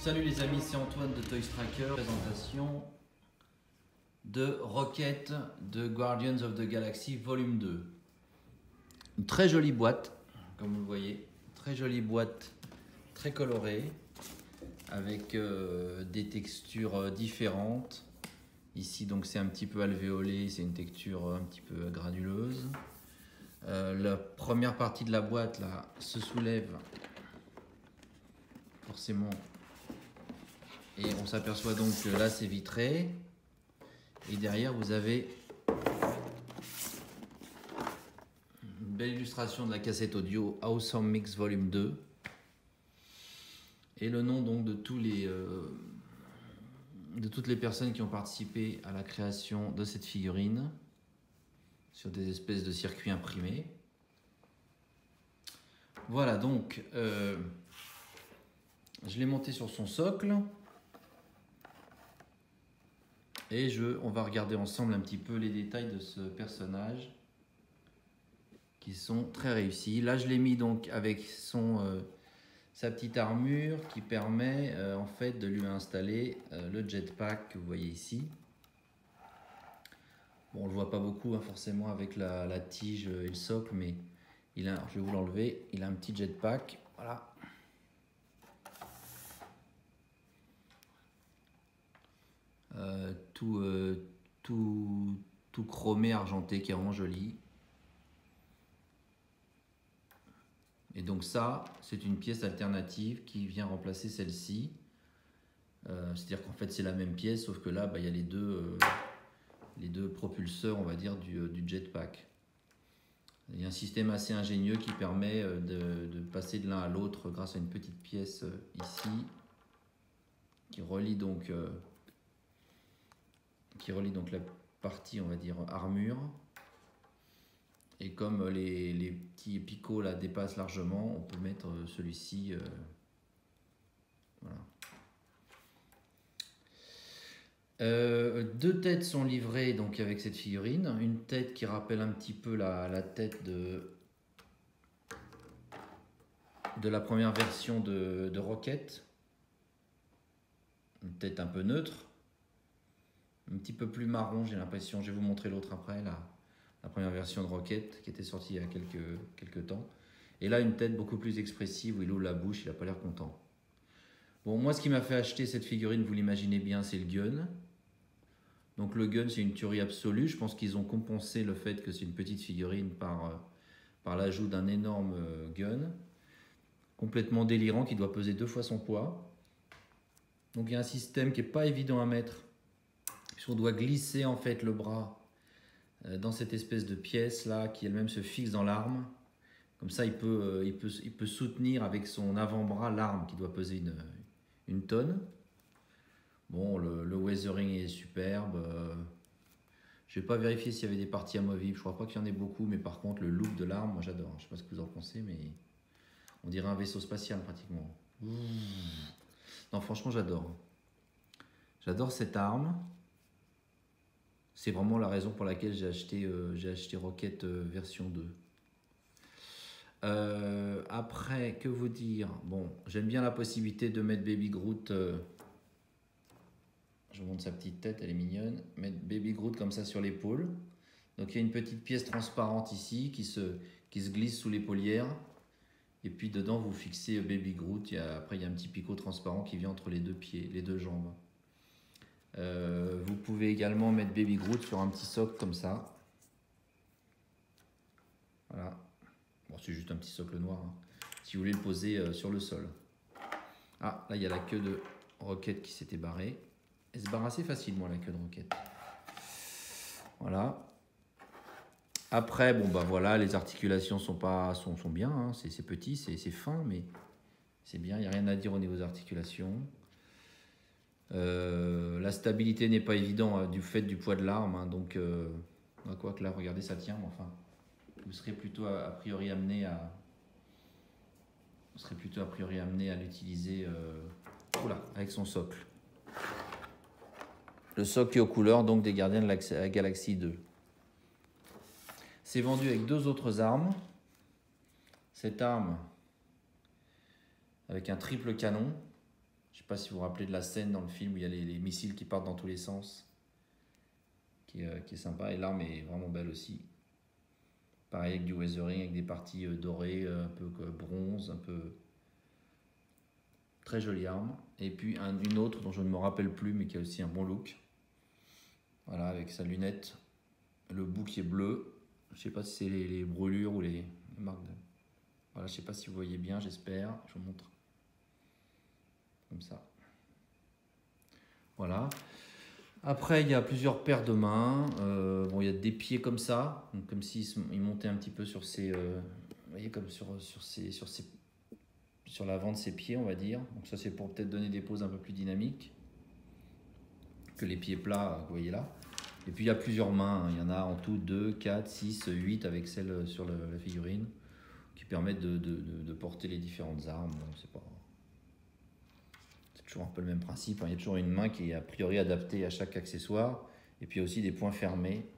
Salut les amis, c'est Antoine de Toy Tracker. Présentation de Rocket de Guardians of the Galaxy Volume 2. Une très jolie boîte, comme vous le voyez. Très jolie boîte, très colorée, avec des textures différentes. Ici, donc, c'est un petit peu alvéolé, c'est une texture un petit peu granuleuse. La première partie de la boîte là se soulève forcément. Et on s'aperçoit donc que là c'est vitré. Et derrière vous avez une belle illustration de la cassette audio Awesome Mix Volume 2. Et le nom donc de toutes les personnes qui ont participé à la création de cette figurine sur des espèces de circuits imprimés. Voilà donc je l'ai monté sur son socle. Et on va regarder ensemble un petit peu les détails de ce personnage qui sont très réussis. Là, je l'ai mis donc avec sa petite armure qui permet en fait de lui installer le jetpack que vous voyez ici. Bon, on ne le voit pas beaucoup hein, forcément avec la tige et le socle, mais je vais vous l'enlever. Il a un petit jetpack. Voilà. Tout chromé, argenté, qui est vraiment joli. Et donc ça, c'est une pièce alternative qui vient remplacer celle-ci. C'est-à-dire qu'en fait, c'est la même pièce, sauf que là, il y a les deux propulseurs, on va dire, du jetpack. Il y a un système assez ingénieux qui permet de passer de l'un à l'autre grâce à une petite pièce ici, qui relie donc la partie, on va dire, armure. Et comme les petits picots là dépassent largement, on peut mettre celui-ci. Voilà. Deux têtes sont livrées donc avec cette figurine. Une tête qui rappelle un petit peu la tête de la première version de Rocket. Une tête un peu neutre. Un petit peu plus marron, j'ai l'impression. Je vais vous montrer l'autre après, la première version de Rocket qui était sortie il y a quelques temps. Et là, une tête beaucoup plus expressive où il ouvre la bouche, il n'a pas l'air content. Bon, moi, ce qui m'a fait acheter cette figurine, vous l'imaginez bien, c'est le gun. Donc le gun, c'est une tuerie absolue. Je pense qu'ils ont compensé le fait que c'est une petite figurine par l'ajout d'un énorme gun. Complètement délirant, qui doit peser 2 fois son poids. Donc il y a un système qui n'est pas évident à mettre. On doit glisser en fait le bras dans cette espèce de pièce là qui elle-même se fixe dans l'arme. Comme ça, il peut soutenir avec son avant-bras l'arme qui doit peser une tonne. Bon, le weathering est superbe. Je vais pas vérifier s'il y avait des parties amovibles. Je crois pas qu'il y en ait beaucoup, mais par contre, le look de l'arme, moi j'adore. Je sais pas ce que vous en pensez, mais on dirait un vaisseau spatial pratiquement. Non, franchement, j'adore. J'adore cette arme. C'est vraiment la raison pour laquelle j'ai acheté Rocket version 2. Après, que vous dire? Bon, j'aime bien la possibilité de mettre Baby Groot. Je vous montre sa petite tête, elle est mignonne. Mettre Baby Groot comme ça sur l'épaule. Donc il y a une petite pièce transparente ici qui se glisse sous l'épaulière. Et puis dedans, vous fixez Baby Groot. Après, il y a un petit picot transparent qui vient entre les deux pieds, les deux jambes. Vous pouvez également mettre Baby Groot sur un petit socle comme ça. Voilà. Bon, c'est juste un petit socle noir. Hein. Si vous voulez le poser sur le sol. Ah, là, il y a la queue de Rocket qui s'était barrée. Elle se barre assez facilement, la queue de Rocket. Voilà. Après, bon, bah voilà, les articulations sont bien. Hein. C'est petit, c'est fin, mais c'est bien. Il n'y a rien à dire au niveau des articulations. La stabilité n'est pas évidente du fait du poids de l'arme, hein, donc quoi que là, regardez, ça tient, mais enfin, vous serez plutôt a priori amené à l'utiliser avec son socle. Le socle est aux couleurs donc des Gardiens de la Galaxie 2. C'est vendu avec 2 autres armes. Cette arme avec un triple canon. Je sais pas si vous vous rappelez de la scène dans le film où il y a les missiles qui partent dans tous les sens, qui est sympa. Et l'arme est vraiment belle aussi. Pareil avec du weathering, avec des parties dorées, un peu bronze, un peu... Très jolie arme. Et puis une autre dont je ne me rappelle plus, mais qui a aussi un bon look. Voilà, avec sa lunette. Le bout qui est bleu. Je sais pas si c'est les brûlures ou les marques de... Voilà, je sais pas si vous voyez bien, j'espère. Je vous montre. Comme ça. Voilà. Après, il y a plusieurs paires de mains. Bon, il y a des pieds comme ça, donc comme s'ils montaient un petit peu sur ces... vous voyez, comme sur l'avant de ses pieds, on va dire. Donc ça, c'est pour peut-être donner des poses un peu plus dynamiques que les pieds plats, vous voyez là. Et puis, il y a plusieurs mains. Il y en a en tout 2, 4, 6, 8 avec celle sur la figurine qui permettent de porter les différentes armes. Bon, c'est toujours un peu le même principe. Il y a toujours une main qui est a priori adaptée à chaque accessoire. Et puis, il y a aussi des poings fermés.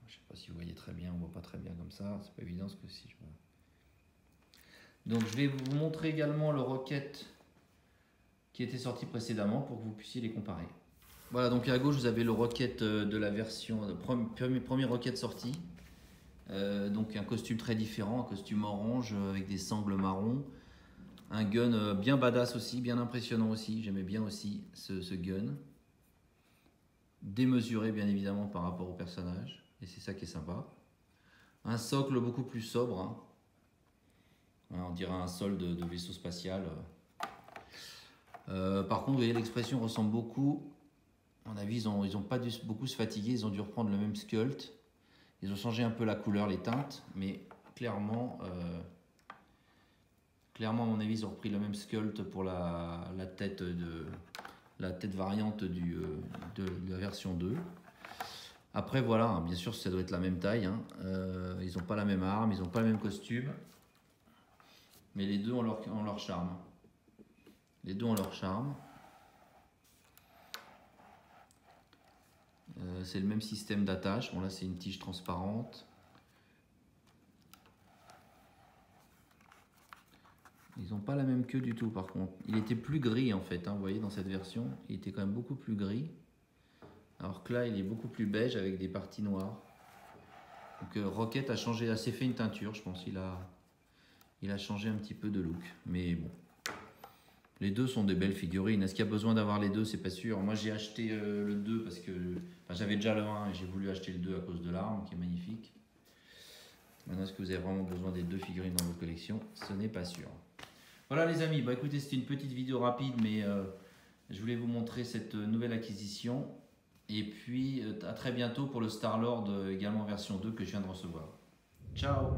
Je ne sais pas si vous voyez très bien, on ne voit pas très bien comme ça. C'est pas évident ce que si je vois. Donc je vais vous montrer également le Rocket qui était sorti précédemment pour que vous puissiez les comparer. Voilà, donc à gauche vous avez le Rocket de la version, premier Rocket sorti. Donc un costume très différent, un costume orange avec des sangles marron. Un gun bien badass aussi, bien impressionnant aussi, j'aimais bien aussi ce gun. Démesuré bien évidemment par rapport au personnage, et c'est ça qui est sympa. Un socle beaucoup plus sobre, hein. On dirait un sol de vaisseau spatial. Par contre, vous voyez, l'expression ressemble beaucoup. À mon avis, ils ont pas dû beaucoup se fatiguer. Ils ont dû reprendre le même sculpt. Ils ont changé un peu la couleur, les teintes. Mais clairement, à mon avis, ils ont repris le même sculpt pour la tête variante de la version 2. Après, voilà, hein, bien sûr, ça doit être la même taille. Hein. Ils n'ont pas la même arme, ils n'ont pas le même costume. Mais les deux ont leur charme. Les deux ont leur charme. C'est le même système d'attache. Bon, là, c'est une tige transparente. Ils n'ont pas la même queue du tout, par contre. Il était plus gris, en fait. Hein, vous voyez, dans cette version, il était quand même beaucoup plus gris. Alors que là, il est beaucoup plus beige avec des parties noires. Donc, Rocket a changé, assez fait une teinture, je pense. Il a changé un petit peu de look, mais bon. Les deux sont des belles figurines. Est-ce qu'il y a besoin d'avoir les deux? C'est pas sûr. Moi, j'ai acheté le 2 parce que j'avais déjà le 1 et j'ai voulu acheter le 2 à cause de l'arme qui est magnifique. Maintenant, est-ce que vous avez vraiment besoin des deux figurines dans votre collection? Ce n'est pas sûr. Voilà les amis, bah écoutez, c'était une petite vidéo rapide, mais je voulais vous montrer cette nouvelle acquisition. Et puis, à très bientôt pour le Star-Lord, également version 2 que je viens de recevoir. Ciao!